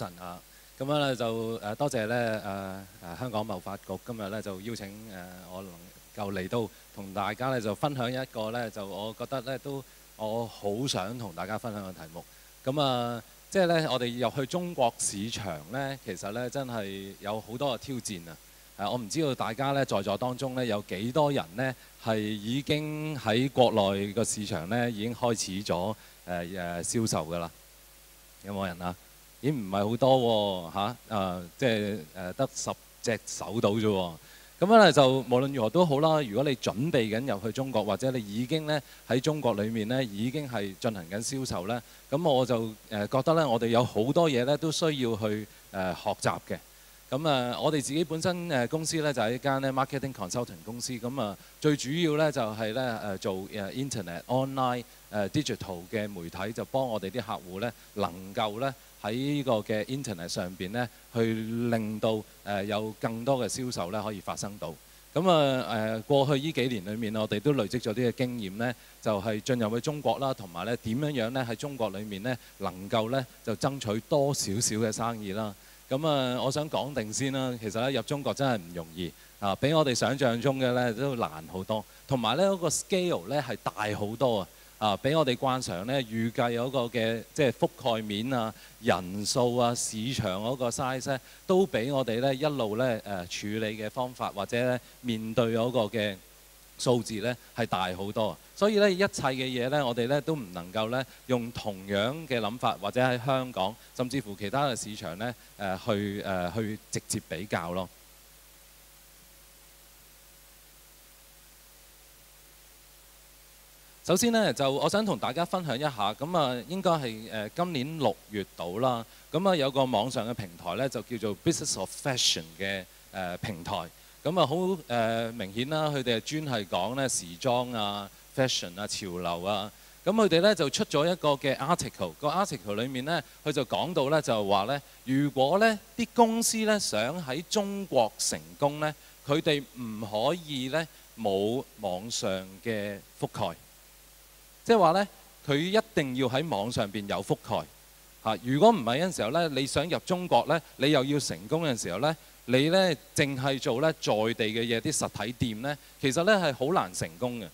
晨啊，咁樣咧就多謝咧香港貿發局今日咧就邀請我能夠嚟到同大家咧就分享一個咧就我覺得咧都我好想同大家分享嘅題目。咁啊，即係咧我哋入去中國市場咧，其實咧真係有好多嘅挑戰啊！我唔知道大家咧在座當中咧有幾多人咧係已經喺國內個市場咧已經開始咗銷售㗎啦？有冇人啊？已經唔係好多喎即係得10隻手到啫喎。咁樣咧就無論如何都好啦。如果你準備緊入去中國，或者你已經咧喺中國裡面咧已經係進行緊銷售咧，咁我就覺得咧我哋有好多嘢咧都需要去學習嘅。咁我哋自己本身公司咧就係一間咧 marketing consultant 公司。咁最主要咧就係咧做internet online digital 嘅媒體，就幫我哋啲客戶咧能夠咧喺呢個嘅 internet 上邊咧去令到有更多嘅銷售咧可以發生到。咁過去呢幾年裏面，我哋都累積咗啲嘅經驗咧，就係進入去中國啦，同埋咧點樣咧喺中國裏面咧能夠咧就爭取多少少嘅生意啦。咁我想講定先啦，其實咧入中國真係唔容易啊，比我哋想象中嘅咧都難好多，同埋咧嗰個 scale 咧係大好多啊，比我哋慣常咧預計嗰個嘅即係覆蓋面啊、人數啊、市場嗰個 size 咧，都比我哋咧一路咧處理嘅方法或者咧面對嗰個嘅數字咧係大好多。所以咧一切嘅嘢咧，我哋咧都唔能夠咧用同樣嘅諗法，或者喺香港甚至乎其他嘅市場咧去直接比較咯。首先呢，就我想同大家分享一下，咁應該係今年6月度啦。咁有個網上嘅平台咧，就叫做 Business of Fashion 嘅平台。咁好明顯啦，佢哋係專係講咧時裝啊、fashion 啊、潮流啊。咁佢哋咧就出咗一個嘅 article，個 article 裡面咧，佢就講到咧就話咧，如果咧啲公司咧想喺中國成功咧，佢哋唔可以咧冇網上嘅覆蓋。即係話咧，佢一定要喺網上邊有覆蓋嚇。如果唔係嗰陣時候咧，你想入中國咧，你又要成功嘅時候咧，你咧淨係做咧在地嘅嘢，啲實體店咧，其實咧係好難成功嘅。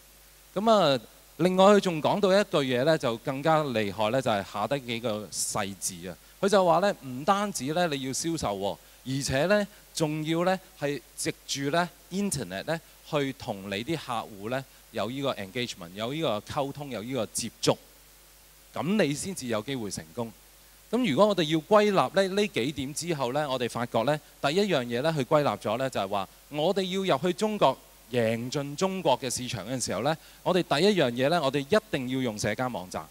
咁另外佢仲講到一句嘢咧，就更加厲害咧，就係下低幾個細字啊。佢就話咧，唔單止咧你要銷售喎，而且咧仲要咧係藉住咧 internet 咧去同你啲客戶咧有呢個 engagement， 有呢個溝通，有呢個接觸，咁你先至有機會成功。咁如果我哋要歸納咧呢幾點之後咧，我哋發覺咧第一樣嘢咧去歸納咗咧就係話，我哋要入去中國贏盡中國嘅市場嘅時候咧，我哋第一樣嘢咧，我哋一定要用社交網站。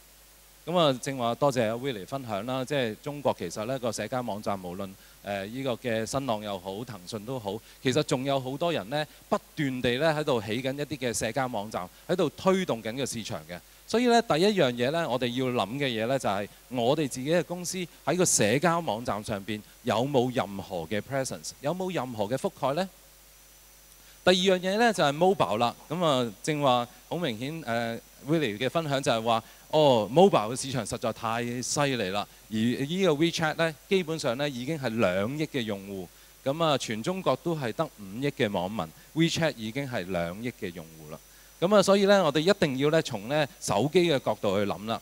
咁正話多謝阿 Willie 分享啦，即係中國其實呢個社交網站，無論呢個嘅新浪又好，騰訊都好，其實仲有好多人呢不斷地咧喺度起緊一啲嘅社交網站，喺度推動緊個市場嘅。所以咧第一樣嘢咧，我哋要諗嘅嘢咧就係我哋自己嘅公司喺個社交網站上邊有冇任何嘅 presence， 有冇任何嘅覆蓋呢？第二樣嘢咧就係 mobile 啦。正話好明顯Willie 嘅分享就係話，mobile 嘅市場實在太犀利啦。而呢個 WeChat 咧，基本上咧已經係2億嘅用戶。全中國都係得5億嘅網民 ，WeChat 已經係2億嘅用戶啦。所以咧，我哋一定要咧從咧手機嘅角度去諗啦。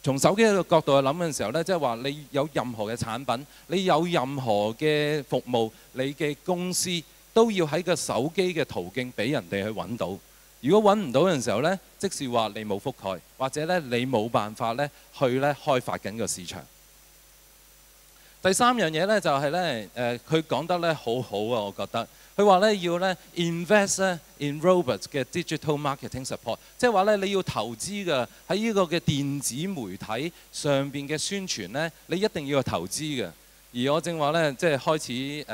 從手機嘅角度去諗嘅時候咧，即係話你有任何嘅產品，你有任何嘅服務，你嘅公司都要喺個手機嘅途徑俾人哋去揾到。如果揾唔到嘅時候呢，即是話你冇覆蓋，或者咧你冇辦法咧去咧開發緊個市場。第三樣嘢呢，就係咧佢講得咧好好啊，我覺得佢話咧要咧 invest in robust 嘅 digital marketing support， 即係話咧你要投資嘅喺呢個嘅電子媒體上邊嘅宣傳呢，你一定要投資嘅。而我正話咧，即係開始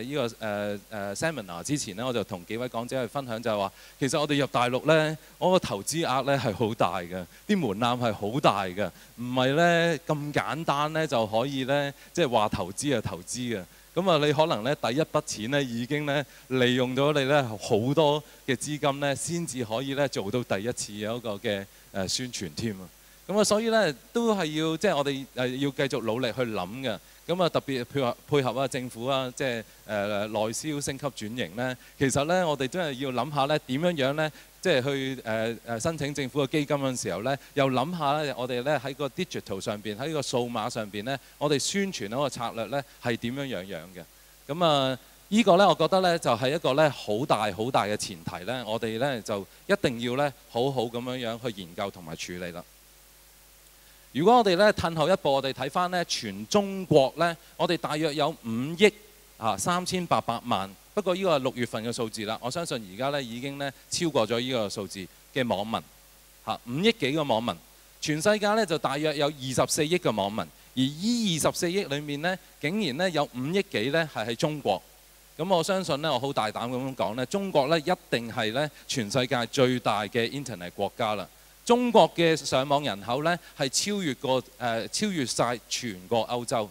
呢個seminar 之前咧，我就同幾位講者去分享，就係話其實我哋入大陸咧，我個投資額咧係好大嘅，啲門檻係好大嘅，唔係咧咁簡單咧就可以咧，即係話投資就投資嘅。你可能咧第一筆錢咧已經咧利用咗你咧好多嘅資金咧，先至可以咧做到第一次有一個嘅宣傳添啊。咁啊，所以咧都係要即係我哋要繼續努力去諗嘅。咁啊，特別配合啊政府啊，即係內銷升級轉型咧。其實咧，我哋真係要諗下咧點樣咧，即係去申請政府嘅基金嘅時候咧，又諗下咧，我哋咧喺個 digital 上邊，喺個數碼上邊咧，我哋宣傳嗰個策略咧係點樣嘅。咁啊，呢個咧，我覺得咧就係一個咧好大嘅前提咧，我哋咧就一定要咧好好咁樣去研究同埋處理啦。如果我哋咧褪後一步，我哋睇翻咧全中國咧，我哋大約有5億3800萬。不過呢個係6月份嘅數字啦，我相信而家咧已經咧超過咗呢個數字嘅網民5億幾個網民。全世界咧就大約有24億嘅網民，而呢24億裏面咧，竟然咧有5億幾咧係喺中國。咁我相信咧，我好大膽咁講咧，中國咧一定係咧全世界最大嘅 Internet 國家啦。中國嘅上網人口咧係超越晒全個歐洲，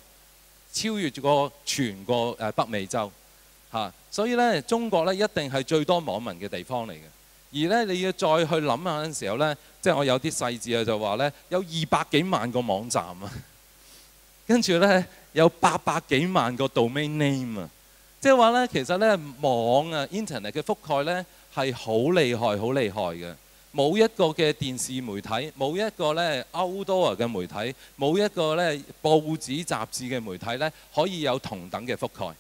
超越過全個北美洲所以咧中國咧一定係最多網民嘅地方嚟嘅。而咧你要再去諗下嘅時候咧，即係我有啲細節就話咧有200幾萬個網站啊，跟住咧有800幾萬個 domain name 啊，即係話咧其實咧網Internet 嘅覆蓋咧係好厲害嘅。冇一個嘅電視媒體，冇一個咧 outdoor 嘅媒體，冇一個咧報紙雜誌嘅媒體咧，可以有同等嘅覆蓋，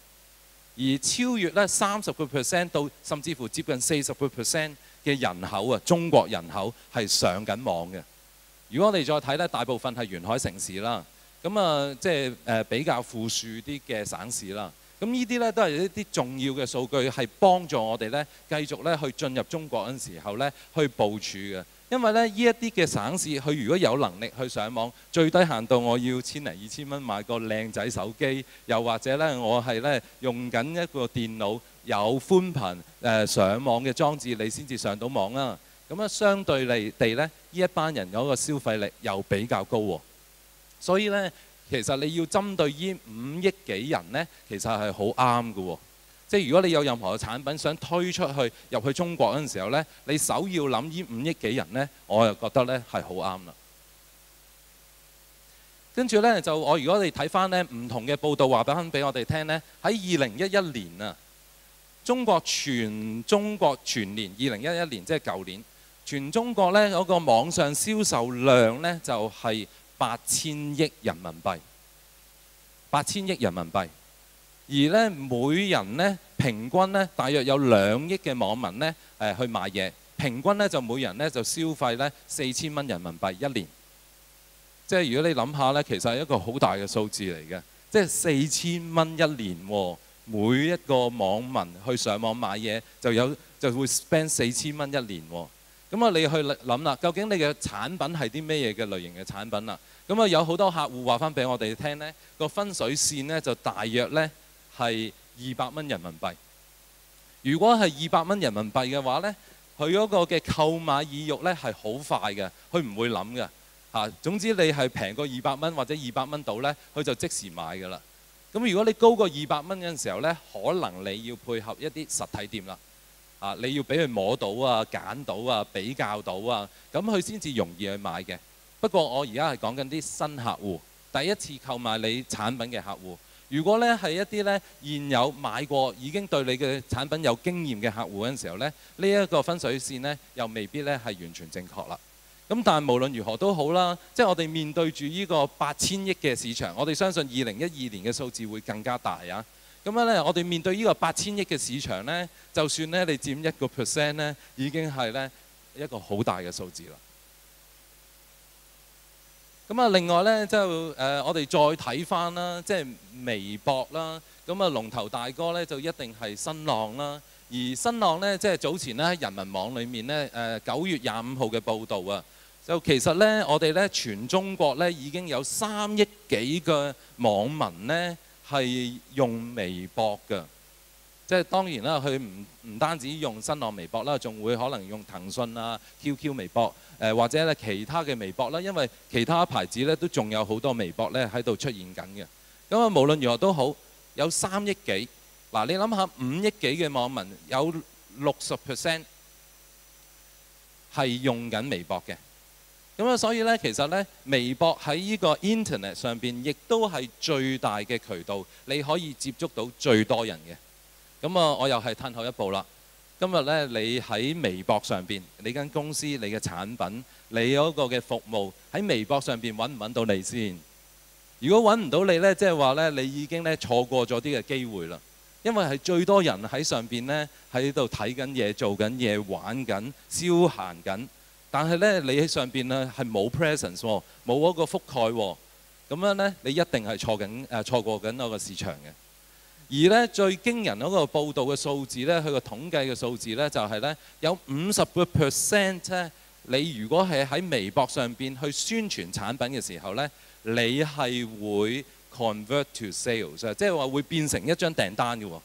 而超越咧30% 到甚至乎接近40% 嘅人口啊，中國人口係上緊網嘅。如果我哋再睇咧，大部分係沿海城市啦，咁啊即係比較富庶啲嘅省市啦。咁呢啲咧都係一啲重要嘅數據，係幫助我哋咧繼續咧去進入中國嗰陣時候咧去部署嘅。因為咧呢一啲嘅省市，佢如果有能力去上網，最低限度我要1000零2000蚊買個靚仔手機，又或者咧我係咧用緊一個電腦有寬頻上網嘅裝置，你先至上到網啦。咁啊相對嚟地咧，呢一班人嗰個消費力又比較高喎，所以咧。其實你要針對呢5億幾人呢，其實係好啱嘅喎。即係如果你有任何嘅產品想推出去入去中國嗰陣時候呢，你首要諗呢5億幾人呢，我又覺得呢係好啱啦。跟住呢，就我如果你睇翻呢唔同嘅報道話翻俾我哋聽呢，喺2011年啊，中國全年2011年即係舊年，全中國呢嗰個網上銷售量呢，就係8000億人民幣，8000億人民幣，而咧每人咧平均咧大約有2億嘅網民咧去買嘢，平均咧就每人咧就消費咧4000蚊人民幣一年。即係如果你諗下咧，其實係一個好大嘅數字嚟嘅，即係4000蚊一年喎，每一個網民去上網買嘢就會 spend 4000蚊一年喎。咁啊，你去諗啦，究竟你嘅產品係啲咩嘢嘅類型嘅產品啦？咁啊，有好多客戶話翻俾我哋聽呢個分水線呢就大約呢係200蚊人民幣。如果係200蚊人民幣嘅話呢，佢嗰個嘅購買意欲呢係好快嘅，佢唔會諗嘅嚇。總之你係平過200蚊或者200蚊到呢，佢就即時買㗎啦。咁如果你高過200蚊嗰陣時候呢，可能你要配合一啲實體店啦。你要俾佢摸到啊、揀到啊、比較到啊，咁佢先至容易去買嘅。不過我而家係講緊啲新客戶，第一次購買你產品嘅客戶。如果咧係一啲咧現有買過已經對你嘅產品有經驗嘅客戶嗰陣時候咧，呢一個分水線咧又未必咧係完全正確啦。咁但係無論如何都好啦，即係我哋面對住呢個8000億嘅市場，我哋相信2012年嘅數字會更加大啊。咁樣咧，我哋面對呢個8000億嘅市場咧，就算咧你佔1%咧，已經係咧一個好大嘅數字啦。咁啊，另外咧就我哋再睇翻啦，即係微博啦。咁啊，龍頭大哥咧就一定係新浪啦。而新浪咧，即係早前咧喺人民網裏面咧，9月25號嘅報導啊，就其實咧我哋咧全中國咧已經有3億幾個網民咧。係用微博嘅，即係當然啦，佢唔單止用新浪微博啦，仲會可能用騰訊啊、QQ 微博或者咧其他嘅微博啦，因為其他牌子咧都仲有好多微博咧喺度出現緊嘅。咁啊，無論如何都好，有3億幾。嗱，你諗下5億幾嘅網民有60% 係用緊微博嘅，咁啊，所以咧，其實咧，微博喺呢個 Internet 上邊，亦都係最大嘅渠道，你可以接觸到最多人嘅。咁啊，我又係褪後一步啦。今日咧，你喺微博上邊，你間公司、你嘅產品、你嗰個嘅服務喺微博上邊揾唔揾到你先？如果揾唔到你咧，即係話咧，你已經咧錯過咗啲嘅機會啦。因為係最多人喺上邊咧，喺度睇緊嘢、做緊嘢、玩緊、消閒緊。但係咧，你喺上邊咧係冇 presence 喎，冇嗰個覆蓋喎。咁樣咧，你一定係錯過緊嗰個市場嘅。而咧最驚人嗰個報導嘅數字咧，佢個統計嘅數字咧就係咧有50%咧，你如果係喺微博上邊去宣傳產品嘅時候咧，你係會 convert to sales， 即係話會變成一張訂單嘅喎，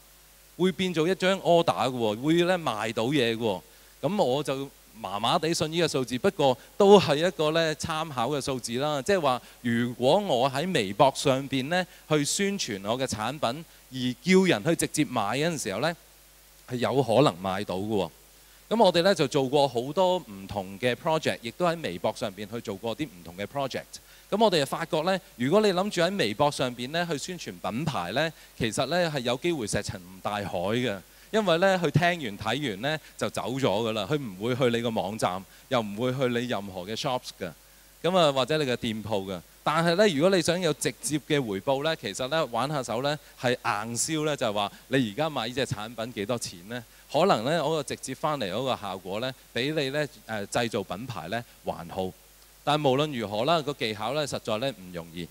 會變做一張 order 嘅喎，會咧賣到嘢嘅喎。咁我就麻麻地信呢個數字，不過都係一個咧參考嘅數字啦。即係話，如果我喺微博上邊咧去宣傳我嘅產品，而叫人去直接買嗰陣時候咧，係有可能買到嘅喎。咁我哋咧就做過好多唔同嘅 project， 亦都喺微博上邊去做過啲唔同嘅 project。咁我哋就發覺咧，如果你諗住喺微博上邊咧去宣傳品牌咧，其實咧係有機會石沉大海嘅。因為咧，佢聽完睇完咧就走咗㗎啦，佢唔會去你個網站，又唔會去你任何嘅 shops 㗎，咁啊或者你嘅店鋪㗎。但係咧，如果你想有直接嘅回報咧，其實咧玩下手咧係硬銷咧，就係話你而家買呢隻產品幾多錢咧？可能咧嗰個直接翻嚟嗰個效果咧，比你咧製造品牌咧還好。但係無論如何啦，個技巧咧實在咧唔容易。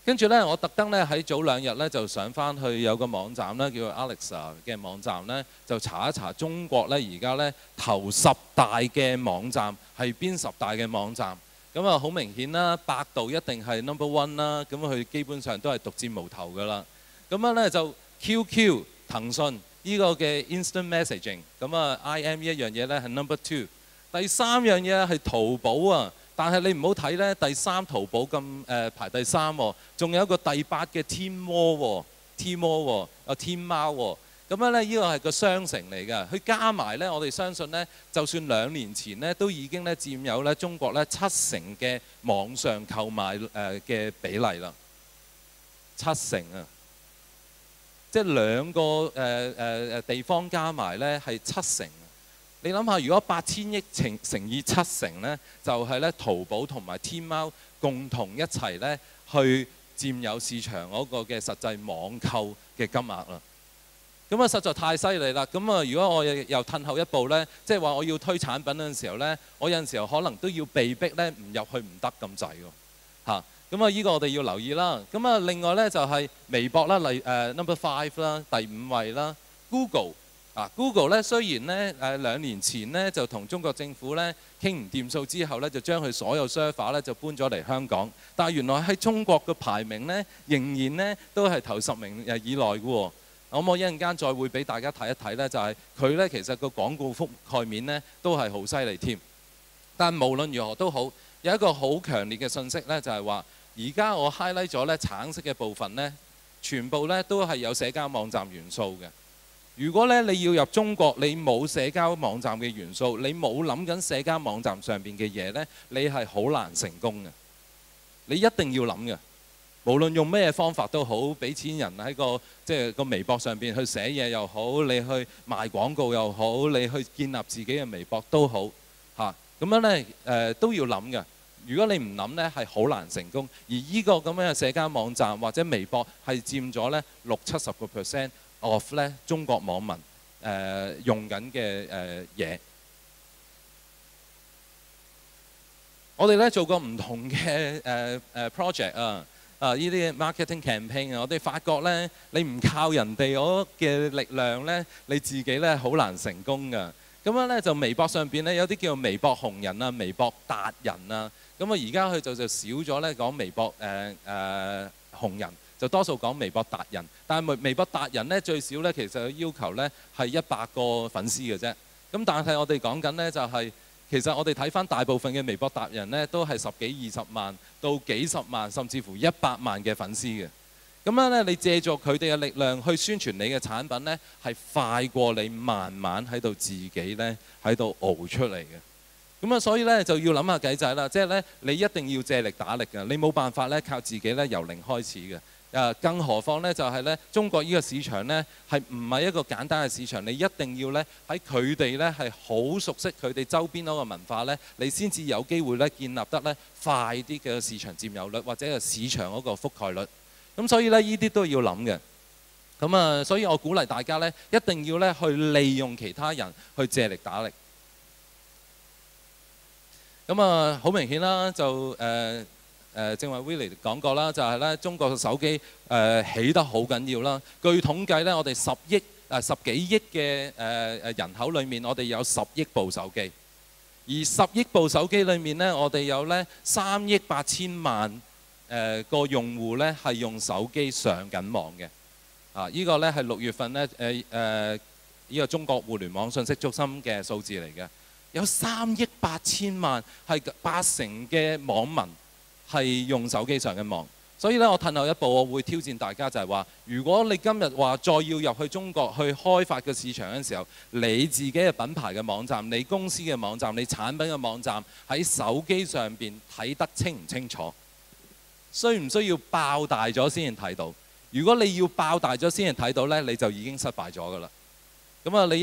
跟住咧，我特登咧喺早2日咧就上翻去有個網站咧，叫做 Alexa 嘅網站咧，就查一查中國咧而家咧頭10大嘅網站係邊10大嘅網站。咁啊好明顯啦，百度一定係 number1 啦，咁佢基本上都係獨佔無頭㗎啦。咁樣咧就 QQ、騰訊呢個嘅 instant messaging， 咁啊 IM 呢一樣嘢咧係 number2。第3樣嘢係淘寶啊。但係你唔好睇咧，第3淘寶咁排第3喎，仲有一個第8嘅天貓喎，天貓喎，天貓喎。咁樣咧，呢個係個商城嚟㗎。佢加埋咧，我哋相信咧，就算2年前咧，都已經咧佔有咧中國咧7成嘅網上購買嘅比例啦。7成啊！即係2個地方加埋咧係7成。你諗下，如果8000億乘以7成呢，就係咧淘寶同埋天貓共同一齊咧去佔有市場嗰個嘅實際網購嘅金額啦。咁啊，實在太犀利啦！咁啊，如果我又褪後一步呢，即係話我要推產品嗰陣時候呢，我有陣時候可能都要被逼咧唔入去唔得咁滯喎嚇。咁啊，呢個我哋要留意啦。咁啊，另外呢，就係微博啦，number 5啦，第5位啦 ，Google。Google 咧雖然咧2年前咧就同中國政府咧傾唔掂數之後咧，就將佢所有 server 咧就搬咗嚟香港，但係原來喺中國嘅排名咧仍然咧都係頭10名以內嘅喎。咁我一陣間再會俾大家睇一睇咧，就係佢咧其實個廣告覆蓋面咧都係好犀利添。但無論如何都好，有一個好強烈嘅信息咧，就係話而家我 highlight 咗咧橙色嘅部分咧，全部咧都係有社交網站元素嘅。如果咧你要入中國，你冇社交網站嘅元素，你冇諗緊社交網站上邊嘅嘢呢，你係好難成功嘅。你一定要諗嘅，無論用咩方法都好，俾錢人喺個微博上邊去寫嘢又好，你去賣廣告又好，你去建立自己嘅微博都好嚇。咁樣呢都要諗嘅。如果你唔諗呢，係好難成功。而呢個咁樣嘅社交網站或者微博係佔咗呢60-70% of 咧中國網民用緊嘅嘢。我哋咧做過唔同嘅project 啊，呢啲 marketing campaign 啊，我哋發覺咧，你唔靠人哋嗰嘅力量咧，你自己咧好難成功㗎。咁樣咧就微博上邊咧有啲叫微博紅人啊、微博達人啊，咁啊而家佢就少咗咧講微博紅人。就多數講微博達人，但係微博達人咧最少咧其實要求咧係100個粉絲嘅啫。咁但係我哋講緊咧就係、其實我哋睇翻大部分嘅微博達人咧都係10幾20萬到幾十萬甚至乎100萬嘅粉絲嘅。咁樣咧你借助佢哋嘅力量去宣傳你嘅產品咧，係快過你慢慢喺度自己咧喺度熬出嚟嘅。咁啊，所以咧就要諗下計仔啦，即係咧你一定要借力打力嘅，你冇辦法咧靠自己咧由零開始嘅。更何況咧就係咧中國呢個市場咧係唔係一個簡單嘅市場？你一定要咧喺佢哋咧係好熟悉佢哋周邊嗰個文化咧，你先至有機會咧建立得咧快啲嘅市場佔有率或者係市場嗰個覆蓋率。咁所以咧呢啲都要諗嘅。咁啊，所以我鼓勵大家咧一定要咧去利用其他人去借力打力。咁啊，好明顯啦，就正話 Willie 講過啦，就係咧中國嘅手機起得好緊要啦。據統計咧，我哋10幾億嘅人口裏面，我哋有10億部手機。而10億部手機裏面咧，我哋有咧3億8千萬個用戶咧係用手機上緊網嘅。呢個咧係6月份咧呢個中國互聯網信息中心嘅數字嚟嘅。有3億8千萬係80%嘅網民係用手機上嘅網，所以咧我褪後一步，我會挑戰大家就係話，如果你今日話再要入去中國去開發嘅市場嘅時候，你自己嘅品牌嘅網站、你公司嘅網站、你產品嘅網站喺手機上邊睇得清唔清楚？需唔需要爆大咗先至睇到？如果你要爆大咗先至睇到呢，你就已經失敗咗㗎啦。咁啊，你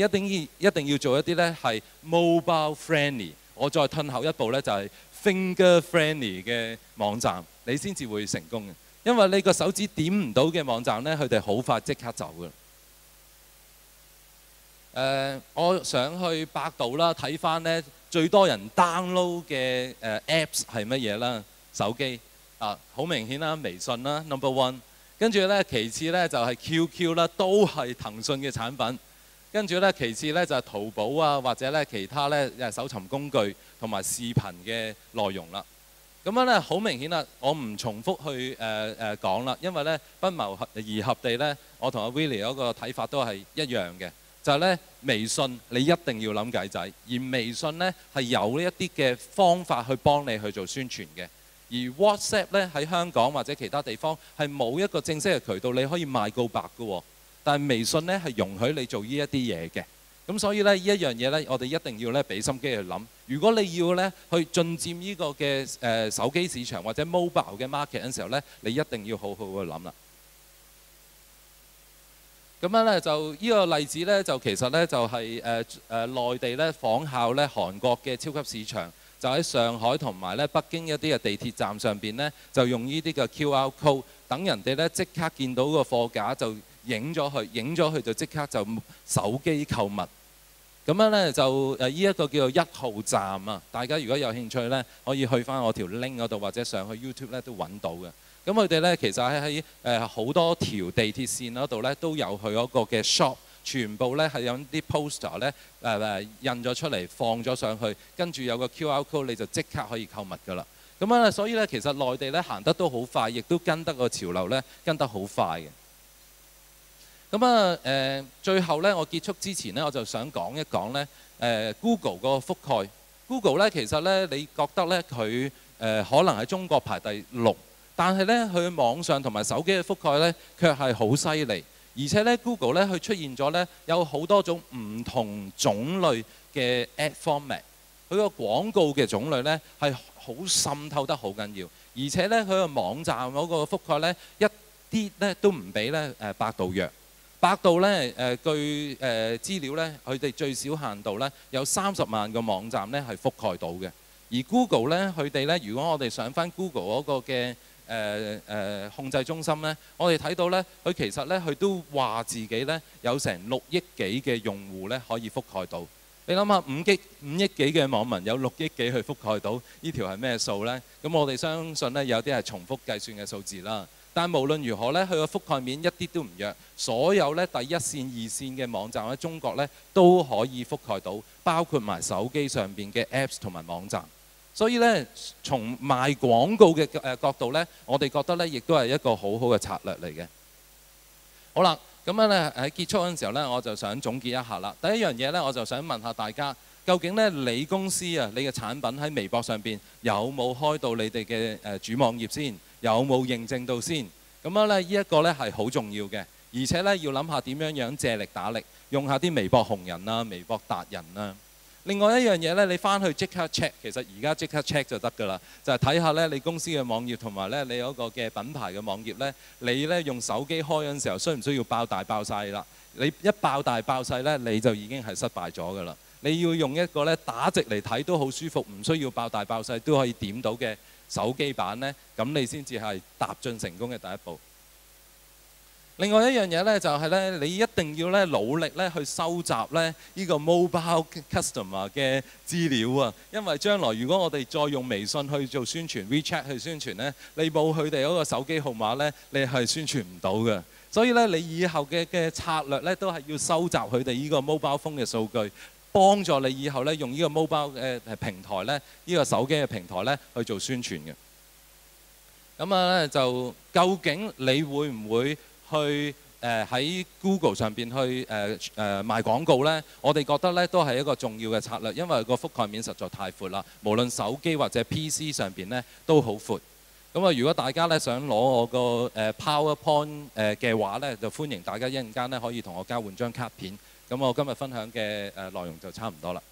一定要做一啲呢係 mobile friendly， 我再褪後一步呢，就係 finger friendly 嘅網站，你先至會成功嘅。因為你個手指點唔到嘅網站呢，佢哋好快即刻走㗎。我上去百度啦，睇翻呢最多人 download 嘅apps 係乜嘢啦？手機好明顯啦，微信啦 number one， 跟住呢其次呢就係 QQ 啦，都係騰訊嘅產品。跟住咧，其次咧就係淘寶啊，或者咧其他咧搜尋工具同埋視頻嘅內容啦。咁樣咧好明顯啦，我唔重複去講啦，因為咧不謀而合地咧，我同阿 Willie 嗰個睇法都係一樣嘅，就係咧微信你一定要諗計仔，而微信咧係有一啲嘅方法去幫你去做宣傳嘅，而 WhatsApp 咧喺香港或者其他地方係冇一個正式嘅渠道你可以賣告白嘅喎。但係微信咧係容許你做呢一啲嘢嘅，咁所以咧呢一樣嘢咧，我哋一定要咧俾心機去諗。如果你要咧去進佔呢個嘅手機市場或者 mobile 嘅 market 嘅時候咧，你一定要好好去諗啦。咁樣咧就呢個例子咧，就其實咧就係內地咧仿效咧韓國嘅超級市場，就喺上海同埋咧北京一啲嘅地鐵站上邊咧，就用呢啲嘅 QR code， 等人哋咧即刻見到個貨架就影咗佢就即刻就手機購物。咁樣咧就呢一個叫做1號站啊！大家如果有興趣咧，可以去翻我條 link 嗰度，或者上去 YouTube 咧都揾到嘅。咁佢哋咧其實喺好多條地鐵線嗰度咧都有佢嗰個嘅 shop， 全部咧係有啲 poster 咧印咗出嚟放咗上去，跟住有個 QR code 你就即刻可以購物㗎啦。咁樣所以咧其實內地咧行得都好快，亦都跟得個潮流咧跟得好快嘅。咁啊最後咧，我結束之前咧，我就想講一講咧Google 個覆蓋。Google 咧其實咧，你覺得咧佢可能喺中國排第6，但係咧佢網上同埋手機嘅覆蓋咧，卻係好犀利。而且咧 Google 咧佢出現咗咧有好多種唔同種類嘅 ad format， 佢個廣告嘅種類咧係好滲透得好緊要，而且咧佢個網站嗰個覆蓋咧一啲咧都唔比咧百度弱。百度咧據資料咧，佢哋最少限度咧有30萬個網站咧係覆蓋到嘅。而 Google 咧，佢哋咧，如果我哋上翻 Google 嗰個嘅控制中心咧，我哋睇到咧，佢其實咧佢都話自己咧有成6億幾嘅用戶咧可以覆蓋到。你諗下5億幾嘅網民有6億幾去覆蓋到，呢條係咩數咧？咁我哋相信咧有啲係重複計算嘅數字啦。但無論如何咧，佢個覆蓋面一啲都唔弱，所有咧第一線、2線嘅網站喺中國咧都可以覆蓋到，包括埋手機上邊嘅 Apps 同埋網站。所以咧，從賣廣告嘅角度咧，我哋覺得咧亦都係一個好好嘅策略嚟嘅。好啦，咁樣咧喺結束嗰陣時候咧，我就想總結一下啦。第一樣嘢咧，我就想問下大家，究竟咧你公司啊，你嘅產品喺微博上邊有冇開到你哋嘅主網頁先？有冇認證到先？咁樣咧，呢一個咧係好重要嘅，而且咧要諗下點樣借力打力，用下啲微博紅人啊、微博達人啊。另外一樣嘢咧，你翻去即刻 check， 其實而家即刻 check 就得㗎啦，就係睇下咧你公司嘅網頁同埋咧你嗰個嘅品牌嘅網頁咧，你咧用手機開嗰陣時候，需唔需要爆大爆細啦？你一爆大爆細咧，你就已經係失敗咗㗎啦。你要用一個咧打直嚟睇都好舒服，唔需要爆大爆細都可以點到嘅手機版咧，咁你先至係踏進成功嘅第一步。另外一樣嘢咧，就係咧，你一定要咧努力咧去收集咧呢個 mobile customer 嘅資料啊，因為將來如果我哋再用微信去做宣傳 ，WeChat 去宣傳咧，你冇佢哋嗰個手機號碼咧，你係宣傳唔到嘅。所以咧，你以後嘅策略咧，都係要收集佢哋呢個 mobile phone 嘅數據，幫助你以後咧用呢個 mobile 嘅平台咧，呢個手機嘅平台咧去做宣傳嘅。咁啊咧就究竟你會唔會去喺 Google 上邊去賣廣告呢？我哋覺得呢都係一個重要嘅策略，因為個覆蓋面實在太闊啦。無論手機或者 PC 上邊呢都好闊。咁啊，如果大家呢想攞我個PowerPoint 嘅話呢，就歡迎大家一陣間呢可以同我交換張卡片。咁我今日分享嘅內容就差唔多啦。